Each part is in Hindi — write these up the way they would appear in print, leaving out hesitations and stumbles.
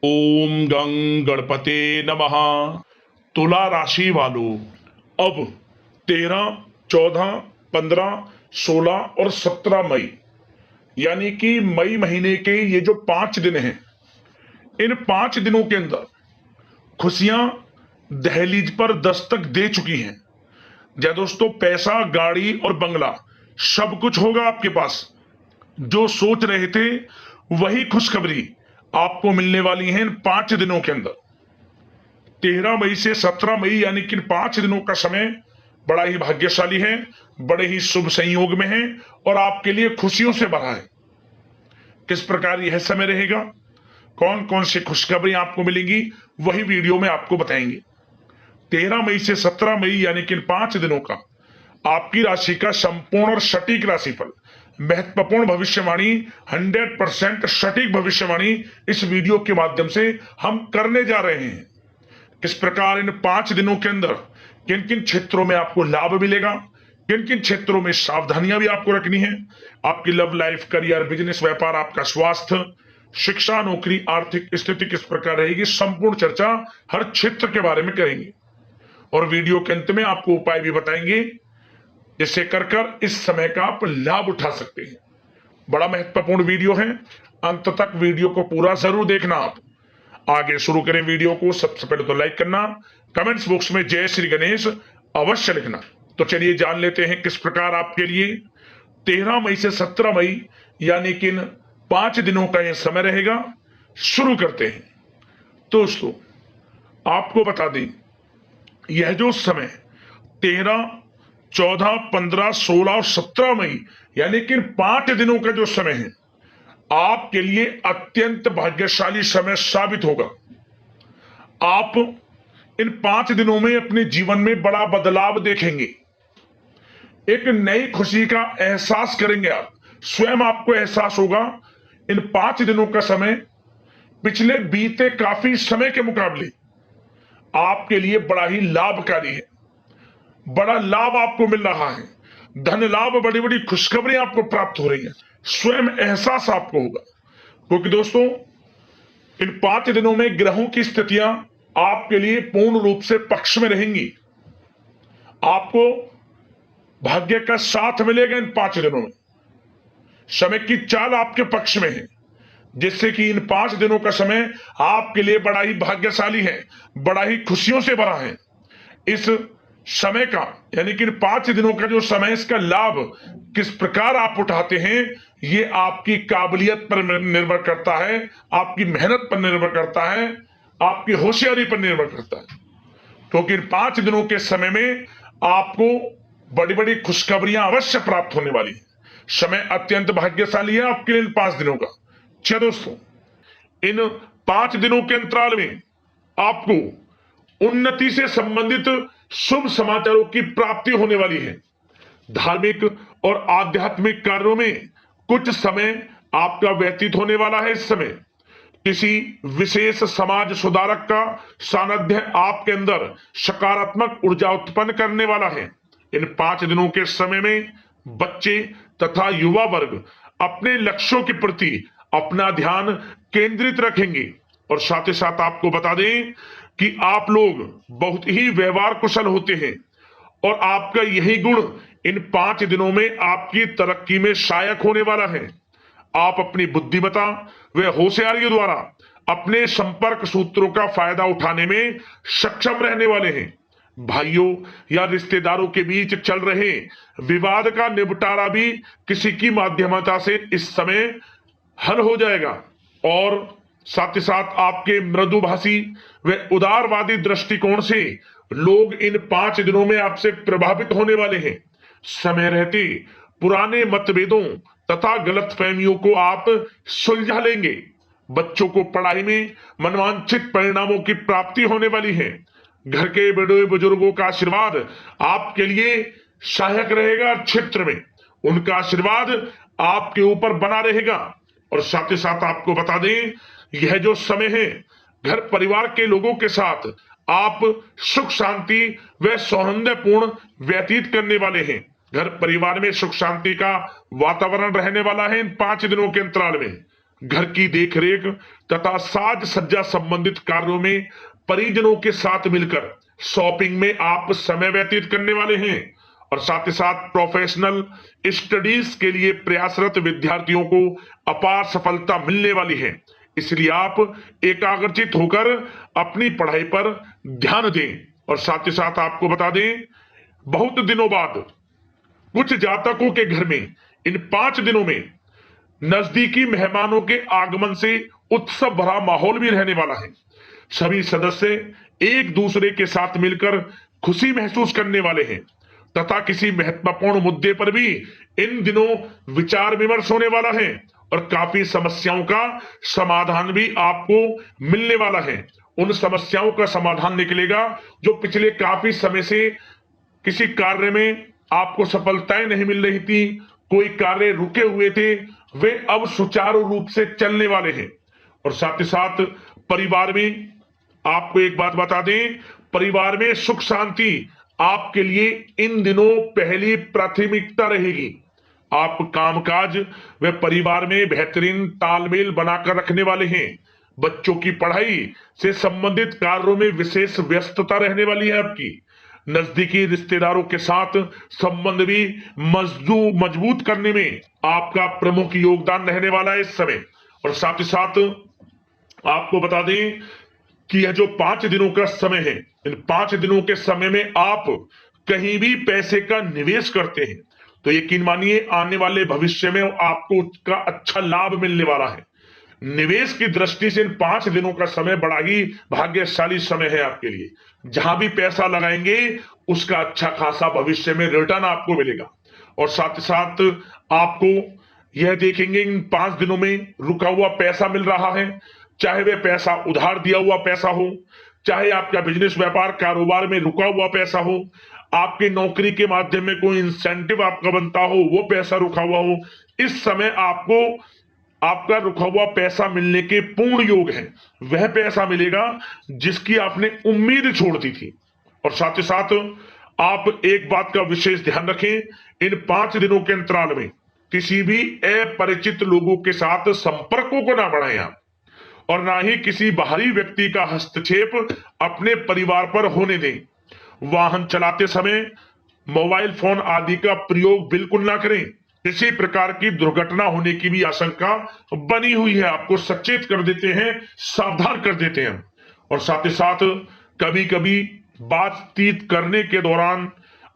ओम गं गणपते नमः। तुला राशि वालों, अब 13, 14, 15, 16 और 17 मई यानी कि मई महीने के ये जो 5 दिन हैं, इन 5 दिनों के अंदर खुशियां दहलीज पर दस्तक दे चुकी हैं। या दोस्तों, पैसा, गाड़ी और बंगला सब कुछ होगा आपके पास। जो सोच रहे थे वही खुशखबरी आपको मिलने वाली है इन 5 दिनों के अंदर। 13 मई से 17 मई यानी कि इन 5 दिनों का समय बड़ा ही भाग्यशाली है, बड़े ही शुभ संयोग में है और आपके लिए खुशियों से भरा है। किस प्रकार यह समय रहेगा, कौन कौन सी खुशखबरी आपको मिलेंगी, वही वीडियो में आपको बताएंगे। 13 मई से 17 मई यानी कि इन 5 दिनों का आपकी राशि का संपूर्ण और सटीक राशिफल, महत्वपूर्ण भविष्यवाणी, 100% सटीक भविष्यवाणी इस वीडियो के माध्यम से हम करने जा रहे हैं। किस प्रकार इन 5 दिनों के अंदर किन किन क्षेत्रों में आपको लाभ मिलेगा, किन किन क्षेत्रों में सावधानियां भी आपको रखनी है, आपकी लव लाइफ, करियर, बिजनेस, व्यापार, आपका स्वास्थ्य, शिक्षा, नौकरी, आर्थिक स्थिति किस प्रकार रहेगी, संपूर्ण चर्चा हर क्षेत्र के बारे में करेंगे। और वीडियो के अंत में आपको उपाय भी बताएंगे जिससे कर इस समय का आप लाभ उठा सकते हैं। बड़ा महत्वपूर्ण वीडियो है, अंत तक वीडियो को पूरा जरूर देखना। आप आगे शुरू करें वीडियो को, सबसे पहले तो लाइक करना, कमेंट्स बॉक्स में जय श्री गणेश अवश्य लिखना। तो चलिए जान लेते हैं किस प्रकार आपके लिए 13 मई से 17 मई यानी कि इन 5 दिनों का यह समय रहेगा। शुरू करते हैं। दोस्तों, आपको बता दें, यह जो समय 13, 14, 15, 16 और 17 मई यानी कि इन 5 दिनों का जो समय है, आपके लिए अत्यंत भाग्यशाली समय साबित होगा। आप इन 5 दिनों में अपने जीवन में बड़ा बदलाव देखेंगे, एक नई खुशी का एहसास करेंगे। आप स्वयं आपको एहसास होगा इन 5 दिनों का समय पिछले बीते काफी समय के मुकाबले आपके लिए बड़ा ही लाभकारी है। बड़ा लाभ आपको मिल रहा है, धन लाभ, बड़ी बड़ी खुशखबरी आपको प्राप्त हो रही है, स्वयं एहसास आपको होगा। क्योंकि दोस्तों, इन 5 दिनों में ग्रहों की स्थितियां आपके लिए पूर्ण रूप से पक्ष में रहेंगी। आपको भाग्य का साथ मिलेगा इन 5 दिनों में। समय की चाल आपके पक्ष में है, जिससे कि इन 5 दिनों का समय आपके लिए बड़ा ही भाग्यशाली है, बड़ा ही खुशियों से भरा है। इस समय का यानी कि इन 5 दिनों का जो समय, इसका लाभ किस प्रकार आप उठाते हैं, ये आपकी काबिलियत पर निर्भर करता है, आपकी मेहनत पर निर्भर करता है, आपकी होशियारी पर निर्भर करता है। क्योंकि इन 5 दिनों के समय में आपको बड़ी बड़ी खुशखबरियां अवश्य प्राप्त होने वाली है। समय अत्यंत भाग्यशाली है आपके लिए इन 5 दिनों का। अच्छा दोस्तों, इन 5 दिनों के अंतराल में आपको उन्नति से संबंधित शुभ समाचारों की प्राप्ति होने वाली है। धार्मिक और आध्यात्मिक कार्यों में कुछ समय आपका व्यतीत होने वाला है। इस समय किसी विशेष समाज सुधारक का सानिध्य आपके अंदर सकारात्मक ऊर्जा उत्पन्न करने वाला है। इन 5 दिनों के समय में बच्चे तथा युवा वर्ग अपने लक्ष्यों के प्रति अपना ध्यान केंद्रित रखेंगे। और साथ ही साथ आपको बता दें कि आप लोग बहुत ही व्यवहार कुशल होते हैं और आपका यही गुण इन 5 दिनों में आपकी तरक्की में सहायक होने वाला है। आप अपनी बुद्धिमत्ता व होशियारी द्वारा अपने संपर्क सूत्रों का फायदा उठाने में सक्षम रहने वाले हैं। भाइयों या रिश्तेदारों के बीच चल रहे विवाद का निपटारा भी किसी की माध्यमता से इस समय हल हो जाएगा। और साथ ही साथ आपके मृदुभाषी व उदारवादी दृष्टिकोण से लोग इन 5 दिनों में आपसे प्रभावित होने वाले हैं। समय रहते पुराने मतभेदों तथा गलतफहमियों को आप सुलझा लेंगे। बच्चों को पढ़ाई में मनवांछित परिणामों की प्राप्ति होने वाली है। घर के बड़े बुजुर्गों का आशीर्वाद आपके लिए सहायक रहेगा। क्षेत्र में उनका आशीर्वाद आपके ऊपर बना रहेगा। और साथ ही साथ आपको बता दें, यह जो समय है, घर परिवार के लोगों के साथ आप सुख शांति व सौहार्दपूर्ण व्यतीत करने वाले हैं। घर परिवार में सुख शांति का वातावरण रहने वाला है इन 5 दिनों के अंतराल में। घर की देखरेख तथा साज सज्जा संबंधित कार्यों में परिजनों के साथ मिलकर शॉपिंग में आप समय व्यतीत करने वाले हैं और साथ ही साथ प्रोफेशनल स्टडीज के लिए प्रयासरत विद्यार्थियों को अपार सफलता मिलने वाली है। इसलिए आप एकाग्रचित होकर अपनी पढ़ाई पर ध्यान दें। और साथ ही साथ आपको बता दें, बहुत दिनों बाद कुछ जातकों के घर में इन 5 दिनों में नजदीकी मेहमानों के आगमन से उत्सव भरा माहौल भी रहने वाला है। सभी सदस्य एक दूसरे के साथ मिलकर खुशी महसूस करने वाले हैं तथा किसी महत्वपूर्ण मुद्दे पर भी इन दिनों विचार विमर्श होने वाला है और काफी समस्याओं का समाधान भी आपको मिलने वाला है। उन समस्याओं का समाधान निकलेगा जो पिछले काफी समय से किसी कार्य में आपको सफलताएं नहीं मिल रही थी, कोई कार्य रुके हुए थे, वे अब सुचारू रूप से चलने वाले हैं। और साथ ही साथ परिवार में आपको एक बात बता दें, परिवार में सुख शांति आपके लिए इन दिनों पहली प्राथमिकता रहेगी। आप कामकाज व परिवार में बेहतरीन तालमेल बनाकर रखने वाले हैं। बच्चों की पढ़ाई से संबंधित कार्यों में विशेष व्यस्तता रहने वाली है आपकी। नजदीकी रिश्तेदारों के साथ संबंध भी मजबूत करने में आपका प्रमुख योगदान रहने वाला है इस समय। और साथ ही साथ आपको बता दें कि यह जो 5 दिनों का समय है, इन 5 दिनों के समय में आप कहीं भी पैसे का निवेश करते हैं तो यकीन मानिए आने वाले भविष्य में आपको उसका अच्छा लाभ मिलने वाला है। निवेश की दृष्टि से इन 5 दिनों का समय बड़ा ही भाग्यशाली समय है आपके लिए। जहां भी पैसा लगाएंगे उसका अच्छा खासा भविष्य में रिटर्न आपको मिलेगा। और साथ ही साथ आपको यह देखेंगे इन 5 दिनों में रुका हुआ पैसा मिल रहा है, चाहे वह पैसा उधार दिया हुआ पैसा हो, चाहे आपका बिजनेस व्यापार कारोबार में रुका हुआ पैसा हो, आपकी नौकरी के माध्यम में कोई इंसेंटिव आपका बनता हो, वो पैसा रुका हुआ हो, इस समय आपको आपका रुका हुआ पैसा मिलने के पूर्ण योग है। वह पैसा मिलेगा जिसकी आपने उम्मीद छोड़ दी थी। और साथ ही साथ आप एक बात का विशेष ध्यान रखें, इन 5 दिनों के अंतराल में किसी भी अपरिचित लोगों के साथ संपर्कों को ना बढ़ाएं आप, और ना ही किसी बाहरी व्यक्ति का हस्तक्षेप अपने परिवार पर होने दें। वाहन चलाते समय मोबाइल फोन आदि का प्रयोग बिल्कुल ना करें। किसी प्रकार की दुर्घटना होने की भी आशंका बनी हुई है, आपको सचेत कर देते हैं, सावधान कर देते हैं। और साथ ही साथ कभी कभी बातचीत करने के दौरान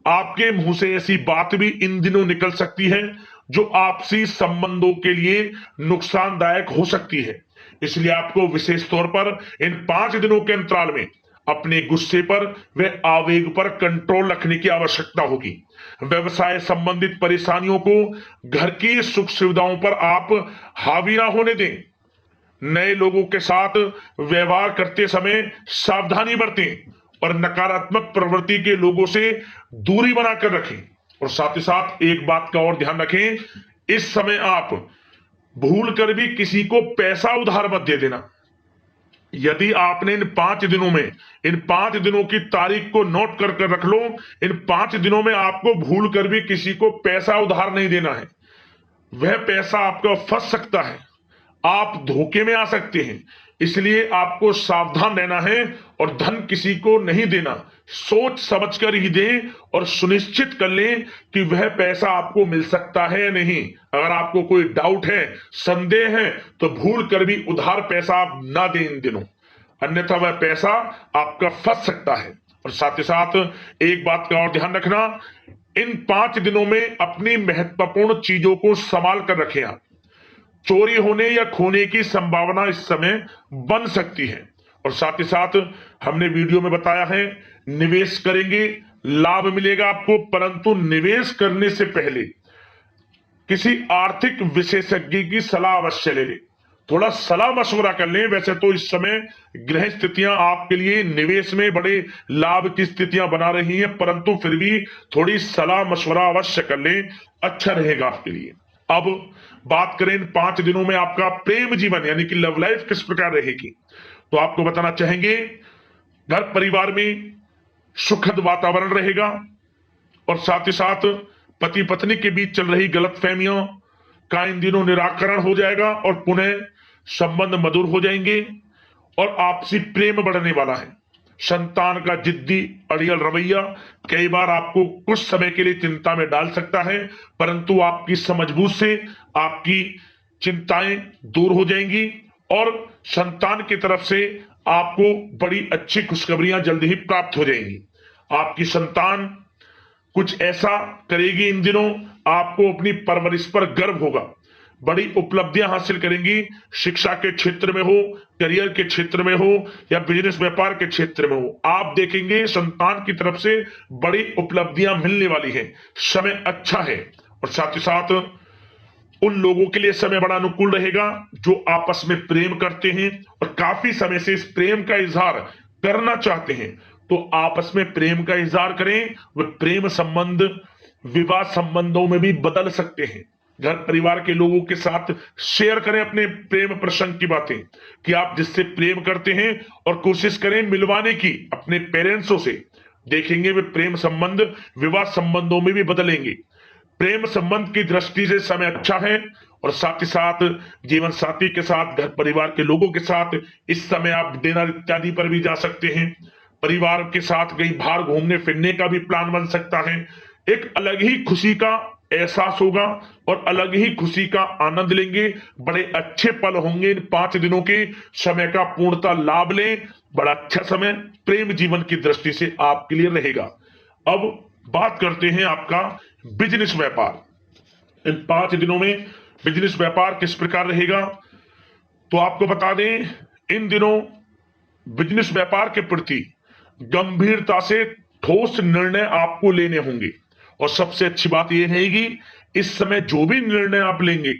आपके मुंह से ऐसी बात भी इन दिनों निकल सकती है जो आपसी संबंधों के लिए नुकसानदायक हो सकती है। इसलिए आपको विशेष तौर पर इन 5 दिनों के अंतराल में अपने गुस्से पर व आवेग पर कंट्रोल रखने की आवश्यकता होगी। व्यवसाय संबंधित परेशानियों को घर की सुख सुविधाओं पर आप हावी ना होने दें। नए लोगों के साथ व्यवहार करते समय सावधानी बरतें और नकारात्मक प्रवृत्ति के लोगों से दूरी बनाकर रखें। और साथ ही साथ एक बात का और ध्यान रखें, इस समय आप भूल कर भी किसी को पैसा उधार मत दे देना। यदि आपने इन 5 दिनों में इन 5 दिनों की तारीख को नोट कर रख लो, इन 5 दिनों में आपको भूल कर भी किसी को पैसा उधार नहीं देना है। वह पैसा आपका फंस सकता है, आप धोखे में आ सकते हैं। इसलिए आपको सावधान रहना है और धन किसी को नहीं देना। सोच समझ कर ही दें और सुनिश्चित कर लें कि वह पैसा आपको मिल सकता है या नहीं। अगर आपको कोई डाउट है, संदेह है, तो भूल कर भी उधार पैसा आप ना दें इन दिनों, अन्यथा वह पैसा आपका फंस सकता है। और साथ ही साथ एक बात का और ध्यान रखना, इन 5 दिनों में अपनी महत्वपूर्ण चीजों को संभाल कर रखें आप। चोरी होने या खोने की संभावना इस समय बन सकती है। और साथ ही साथ हमने वीडियो में बताया है, निवेश करेंगे लाभ मिलेगा आपको, परंतु निवेश करने से पहले किसी आर्थिक विशेषज्ञ की सलाह अवश्य ले लें, थोड़ा सलाह मशवरा कर लें। वैसे तो इस समय ग्रह स्थितियां आपके लिए निवेश में बड़े लाभ की स्थितियां बना रही हैं, परंतु फिर भी थोड़ी सलाह मशवरा अवश्य कर लें, अच्छा रहेगा आपके लिए। अब बात करें इन 5 दिनों में आपका प्रेम जीवन यानी कि लव लाइफ किस प्रकार रहेगी, तो आपको बताना चाहेंगे, घर परिवार में सुखद वातावरण रहेगा और साथ ही साथ पति पत्नी के बीच चल रही गलतफहमियों का इन दिनों निराकरण हो जाएगा और पुनः संबंध मधुर हो जाएंगे और आपसी प्रेम बढ़ने वाला है। संतान का जिद्दी अड़ियल रवैया कई बार आपको कुछ समय के लिए चिंता में डाल सकता है, परंतु आपकी समझबूझ से आपकी चिंताएं दूर हो जाएंगी और संतान की तरफ से आपको बड़ी अच्छी खुशखबरियां जल्द ही प्राप्त हो जाएंगी। आपकी संतान कुछ ऐसा करेगी इन दिनों, आपको अपनी परवरिश पर गर्व होगा। बड़ी उपलब्धियां हासिल करेंगी, शिक्षा के क्षेत्र में हो, करियर के क्षेत्र में हो या बिजनेस व्यापार के क्षेत्र में हो। आप देखेंगे संतान की तरफ से बड़ी उपलब्धियां मिलने वाली हैं। समय अच्छा है और साथ ही साथ उन लोगों के लिए समय बड़ा अनुकूल रहेगा जो आपस में प्रेम करते हैं और काफी समय से इस प्रेम का इजहार करना चाहते हैं। तो आपस में प्रेम का इजहार करें। वे प्रेम संबंध विवाह संबंधों में भी बदल सकते हैं। घर परिवार के लोगों के साथ शेयर करें अपने प्रेम प्रसंग की बातें कि आप जिससे प्रेम करते हैं और कोशिश करें मिलवाने की अपने पेरेंट्सों से। देखेंगे वे प्रेम संबंध विवाह संबंधों में भी बदलेंगे। प्रेम संबंध की दृष्टि से समय अच्छा है और साथ ही साथ जीवन साथी के साथ घर परिवार के लोगों के साथ इस समय आप डिनर इत्यादि पर भी जा सकते हैं। परिवार के साथ कहीं बाहर घूमने फिरने का भी प्लान बन सकता है। एक अलग ही खुशी का एहसास होगा और अलग ही खुशी का आनंद लेंगे। बड़े अच्छे पल होंगे इन 5 दिनों के। समय का पूर्णता लाभ लें। बड़ा अच्छा समय प्रेम जीवन की दृष्टि से आपके लिए रहेगा। अब बात करते हैं आपका बिजनेस व्यापार। इन 5 दिनों में बिजनेस व्यापार किस प्रकार रहेगा, तो आपको बता दें इन दिनों बिजनेस व्यापार के प्रति गंभीरता से ठोस निर्णय आपको लेने होंगे। और सबसे अच्छी बात यह रहेगी इस समय जो भी निर्णय आप लेंगे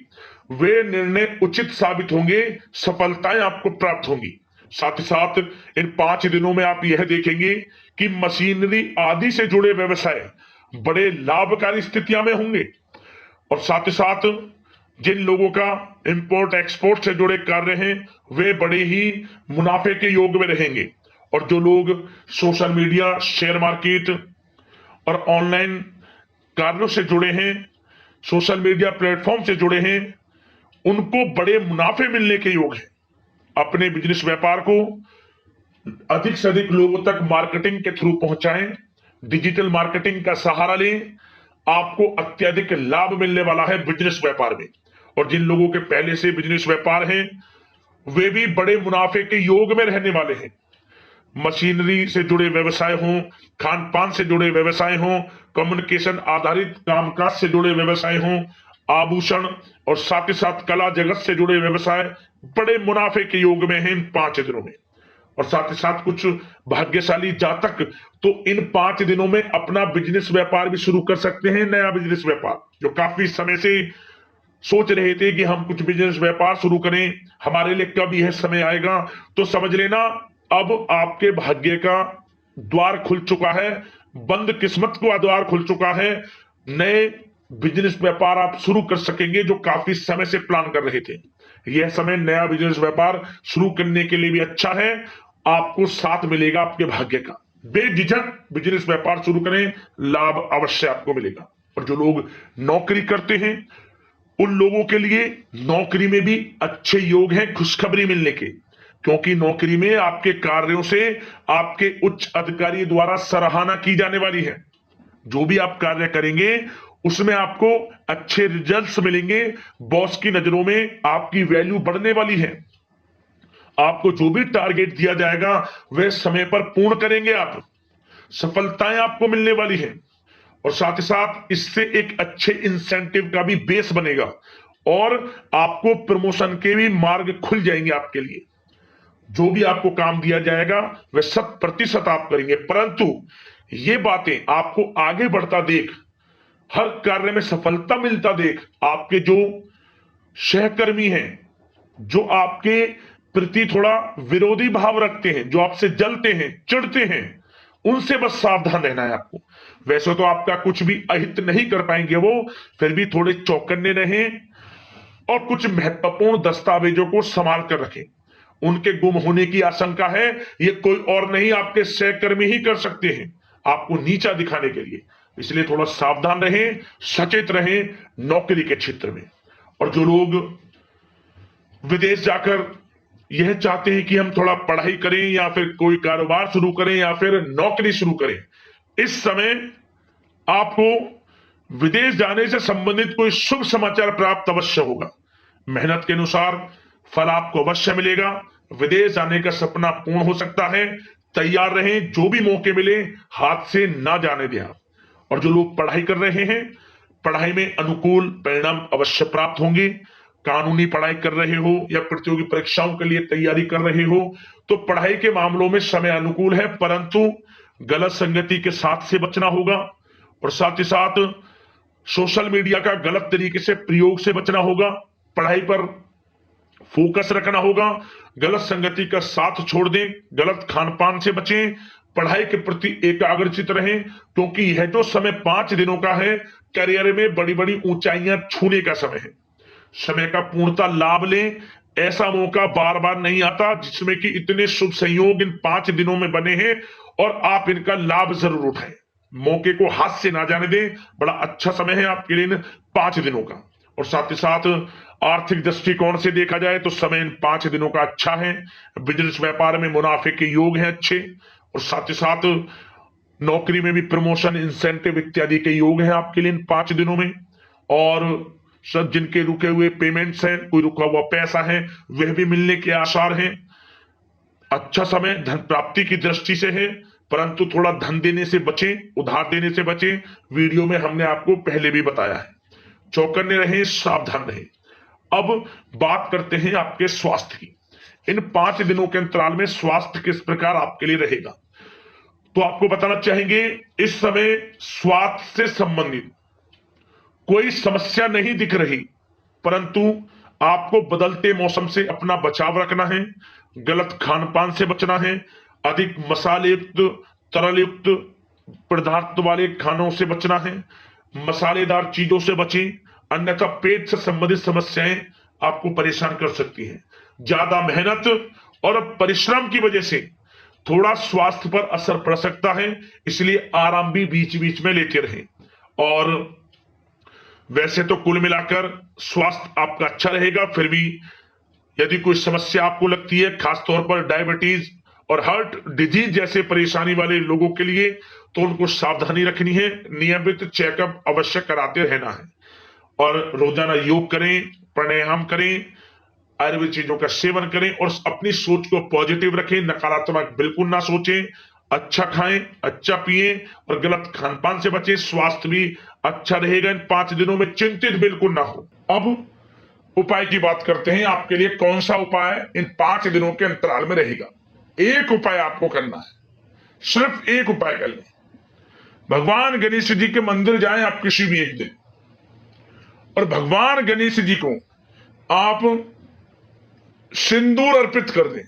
वे निर्णय उचित साबित होंगे, सफलताएं आपको प्राप्त होंगी। साथ ही साथ इन 5 दिनों में आप यह देखेंगे कि मशीनरी आदि से जुड़े व्यवसाय बड़े लाभकारी स्थितियां में होंगे। और साथ ही साथ जिन लोगों का इंपोर्ट एक्सपोर्ट से जुड़े कार्य हैं वे बड़े ही मुनाफे के योग में रहेंगे। और जो लोग सोशल मीडिया, शेयर मार्केट और ऑनलाइन कार्यों से जुड़े हैं, सोशल मीडिया प्लेटफॉर्म से जुड़े हैं, उनको बड़े मुनाफे मिलने के योग हैं। अपने बिजनेस व्यापार को अधिक से अधिक लोगों तक मार्केटिंग के थ्रू पहुंचाएं, डिजिटल मार्केटिंग का सहारा लें। आपको अत्यधिक लाभ मिलने वाला है बिजनेस व्यापार में। और जिन लोगों के पहले से बिजनेस व्यापार हैं वे भी बड़े मुनाफे के योग में रहने वाले हैं। मशीनरी से जुड़े व्यवसाय हों, खान पान से जुड़े व्यवसाय हों, कम्युनिकेशन आधारित कामकाज से जुड़े व्यवसाय हों, आभूषण और साथ ही साथ कला जगत से जुड़े व्यवसाय बड़े मुनाफे के योग में हैं इन 5 दिनों में। और साथ ही साथ कुछ भाग्यशाली जातक तो इन 5 दिनों में अपना बिजनेस व्यापार भी शुरू कर सकते हैं। नया बिजनेस व्यापार जो काफी समय से सोच रहे थे कि हम कुछ बिजनेस व्यापार शुरू करें, हमारे लिए कब यह समय आएगा, तो समझ लेना अब आपके भाग्य का द्वार खुल चुका है। बंद किस्मत का द्वार खुल चुका है। नए बिजनेस व्यापार आप शुरू कर सकेंगे जो काफी समय से प्लान कर रहे थे। यह समय नया बिजनेस व्यापार शुरू करने के लिए भी अच्छा है। आपको साथ मिलेगा आपके भाग्य का। बेझिझक बिजनेस व्यापार शुरू करें, लाभ अवश्य आपको मिलेगा। और जो लोग नौकरी करते हैं उन लोगों के लिए नौकरी में भी अच्छे योग हैं खुशखबरी मिलने के, क्योंकि नौकरी में आपके कार्यों से आपके उच्च अधिकारी द्वारा सराहना की जाने वाली है। जो भी आप कार्य करेंगे उसमें आपको अच्छे रिजल्ट्स मिलेंगे। बॉस की नजरों में आपकी वैल्यू बढ़ने वाली है। आपको जो भी टारगेट दिया जाएगा वह समय पर पूर्ण करेंगे आप। सफलताएं आपको मिलने वाली है। और साथ ही साथ इससे एक अच्छे इंसेंटिव का भी बेस बनेगा और आपको प्रमोशन के भी मार्ग खुल जाएंगे आपके लिए। जो भी आपको काम दिया जाएगा वह 100% आप करेंगे। परंतु ये बातें आपको आगे बढ़ता देख, हर कार्य में सफलता मिलता देख, आपके जो सहकर्मी हैं, जो आपके प्रति थोड़ा विरोधी भाव रखते हैं, जो आपसे जलते हैं, चिढ़ते हैं, उनसे बस सावधान रहना है आपको। वैसे तो आपका कुछ भी अहित नहीं कर पाएंगे वो, फिर भी थोड़े चौकन्ने रहें और कुछ महत्वपूर्ण दस्तावेजों को संभाल कर रखें। उनके गुम होने की आशंका है, ये कोई और नहीं आपके सहकर्मी ही कर सकते हैं आपको नीचा दिखाने के लिए। इसलिए थोड़ा सावधान रहें, सचेत रहें नौकरी के क्षेत्र में। और जो लोग विदेश जाकर यह चाहते हैं कि हम थोड़ा पढ़ाई करें या फिर कोई कारोबार शुरू करें या फिर नौकरी शुरू करें, इस समय आपको विदेश जाने से संबंधित कोई शुभ समाचार प्राप्त अवश्य होगा। मेहनत के अनुसार फल आपको अवश्य मिलेगा। विदेश जाने का सपना पूर्ण हो सकता है। तैयार रहें, जो भी मौके मिले हाथ से ना जाने दें आप। और जो लोग पढ़ाई कर रहे हैं, पढ़ाई में अनुकूल परिणाम अवश्य प्राप्त होंगे। कानूनी पढ़ाई कर रहे हो या प्रतियोगी परीक्षाओं के लिए तैयारी कर रहे हो तो पढ़ाई के मामलों में समय अनुकूल है, परंतु गलत संगति के साथ से बचना होगा और साथ ही साथ सोशल मीडिया का गलत तरीके से प्रयोग से बचना होगा। पढ़ाई पर फोकस रखना होगा। गलत संगति का साथ छोड़ दें, गलत खान पान से बचें, पढ़ाई के प्रति एकाग्रचित रहें, क्योंकि यह जो समय 5 दिनों का है, करियर में बड़ी बड़ी ऊंचाइयां छूने का समय है। समय का पूर्णता लाभ लें। ऐसा मौका बार बार नहीं आता जिसमें कि इतने शुभ संयोग इन 5 दिनों में बने हैं और आप इनका लाभ जरूर उठाएं। मौके को हाथ से ना जाने दें। बड़ा अच्छा समय है आपके लिए इन 5 दिनों का। और साथ ही साथ आर्थिक दृष्टिकोण से देखा जाए तो समय इन 5 दिनों का अच्छा है। बिजनेस व्यापार में मुनाफे के योग हैं अच्छे, और साथ ही साथ नौकरी में भी प्रमोशन, इंसेंटिव इत्यादि के योग हैं आपके लिए इन 5 दिनों में। और सब जिनके रुके हुए पेमेंट्स हैं, कोई रुका हुआ पैसा है, वह भी मिलने के आसार हैं। अच्छा समय धन प्राप्ति की दृष्टि से है, परंतु थोड़ा धन देने से बचें, उधार देने से बचें। वीडियो में हमने आपको पहले भी बताया है। चौकन्ने रहें, सावधान रहें। अब बात करते हैं आपके स्वास्थ्य की। इन 5 दिनों के अंतराल में स्वास्थ्य किस प्रकार आपके लिए रहेगा, तो आपको बताना चाहेंगे इस समय स्वास्थ्य से संबंधित कोई समस्या नहीं दिख रही, परंतु आपको बदलते मौसम से अपना बचाव रखना है। गलत खान पान से बचना है। अधिक मसाले युक्त, तरल युक्त पदार्थ वाले खानों से बचना है। मसालेदार चीजों से बचें, अन्यथा पेट से संबंधित समस्याएं आपको परेशान कर सकती हैं। ज्यादा मेहनत और परिश्रम की वजह से थोड़ा स्वास्थ्य पर असर पड़ सकता है, इसलिए आराम भी बीच बीच में लेते रहें। और वैसे तो कुल मिलाकर स्वास्थ्य आपका अच्छा रहेगा, फिर भी यदि कोई समस्या आपको लगती है, खासतौर पर डायबिटीज और हार्ट डिजीज जैसे परेशानी वाले लोगों के लिए, तो उनको सावधानी रखनी है। नियमित चेकअप अवश्य कराते रहना है और रोजाना योग करें, प्राणायाम करें, आयुर्वेद चीजों का सेवन करें और अपनी सोच को पॉजिटिव रखें। नकारात्मक बिल्कुल ना सोचें। अच्छा खाएं, अच्छा पिएं और गलत खान पान से बचें। स्वास्थ्य भी अच्छा रहेगा इन 5 दिनों में, चिंतित बिल्कुल ना हो। अब उपाय की बात करते हैं। आपके लिए कौन सा उपाय इन 5 दिनों के अंतराल में रहेगा। एक उपाय आपको करना है, सिर्फ एक उपाय कर लें। भगवान गणेश जी के मंदिर जाएं आप किसी भी एक दिन, और भगवान गणेश जी को आप सिंदूर अर्पित कर दें।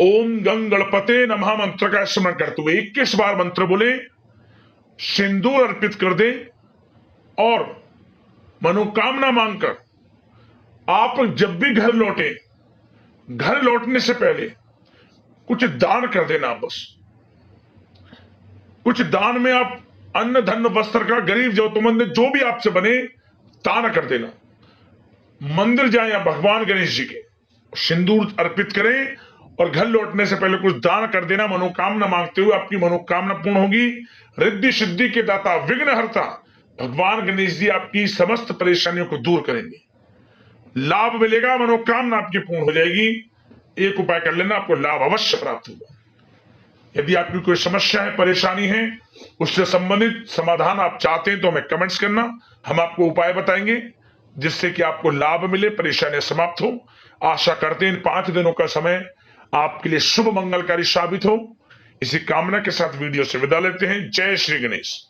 ओम गंग गणपते नमः मंत्र का स्मरण करते हुए 21 बार मंत्र बोले, सिंदूर अर्पित कर दें और मनोकामना मांगकर आप जब भी घर लौटे, घर लौटने से पहले कुछ दान कर देना। बस कुछ दान में आप अन्न, धन, वस्त्र का गरीब जरूरतमंद जो भी आपसे बने दान कर देना। मंदिर जाए या भगवान गणेश जी के सिंदूर अर्पित करें और घर लौटने से पहले कुछ दान कर देना। मनोकामना मांगते हुए आपकी मनोकामना पूर्ण होगी। रिद्धि सिद्धि के दाता, विघ्नहर्ता भगवान गणेश जी आपकी समस्त परेशानियों को दूर करेंगे। लाभ मिलेगा, मनोकामना आपकी पूर्ण हो जाएगी। एक उपाय कर लेना, आपको लाभ अवश्य प्राप्त होगा। यदि आपकी कोई समस्या है, परेशानी है, उससे संबंधित समाधान आप चाहते हैं तो हमें कमेंट्स करना। हम आपको उपाय बताएंगे जिससे कि आपको लाभ मिले, परेशानियां समाप्त हो। आशा करते हैं इन 5 दिनों का समय आपके लिए शुभ मंगलकारी साबित हो। इसी कामना के साथ वीडियो से विदा लेते हैं। जय श्री गणेश।